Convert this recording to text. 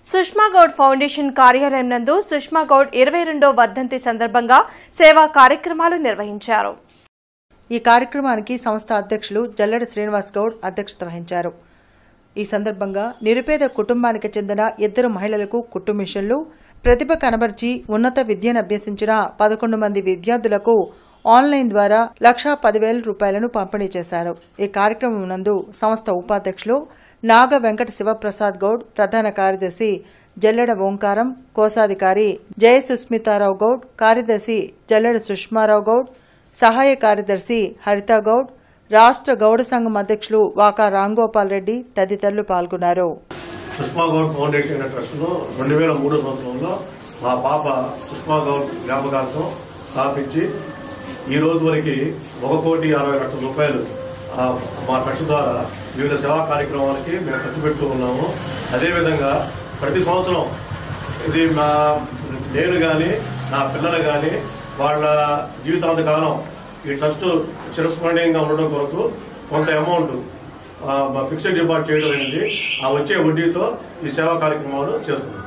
Sushma Goud foundation కార్యాలయం నందు సుష్మా గౌడ్ 22వ వర్ధంతి సందర్భంగా సేవా కార్యక్రమాలు నిర్వహించారు. ఈ కార్యక్రమానికి సంస్థ అధ్యక్షులు జల్లెడ శ్రీనివాస్ గౌడ్ అధ్యక్షత వహించారు. ఈ సందర్భంగా నిరుపేద కుటుంబానికి చెందిన 2 మహిళలకు కుట్టు మిషన్లు, ప్రతిభ కనబర్చి ఉన్నత విద్యను అభ్యసించిన 11 మంది విద్యార్థులకు ఆన్లైన్ ద్వారా 1,10,000 రూపాయలను పంపిణీ చేశారు. ఈ కార్యక్రమం నందు సంస్థ ఉపాధ్యక్షులు నాగ వెంకట శివప్రసాద్ గౌడ్, ప్రధాన కార్యదర్శి జల్లెడ ఓంకారం, కోశాధికారి జయ సుస్మితారావు గౌడ్, కార్యదర్శి జల్లెడ సుష్మారావు గౌడ్, సహాయ కార్యదర్శి హరితా గౌడ్, రాష్ట్ర గౌడ సంఘం అధ్యక్షులు వాకా రాంగోపాల్ రెడ్డి తదితరులు పాల్గొన్నారు. సుష్మా గౌడ్ ఫౌండేషన్ ట్రస్ట్ను 2003 సంవత్సరంలో మా పాప సుష్మా గౌడ్ జ్ఞాపకార్థం స్థాపించి ఈ రోజు వరకు 1,60,00,000 రూపాయలు మా ట్రస్ట్ ద్వారా వివిధ సేవా కార్యక్రమాలకి మేము ఖర్చు పెడుతూ ఉన్నాము. అదేవిధంగా ప్రతి సంవత్సరం ఇది నేను కానీ నా పిల్లలు కానీ వాళ్ళ జీవితాంతకాలం ఈ ట్రస్ట్ చిరస్మరణీయంగా ఉండడం కొరకు కొంత అమౌంట్ ఫిక్స్డ్ డిపాజిట్ చేయడం అనేది ఆ వచ్చే వడ్డీతో ఈ సేవా కార్యక్రమాలు చేస్తున్నాం.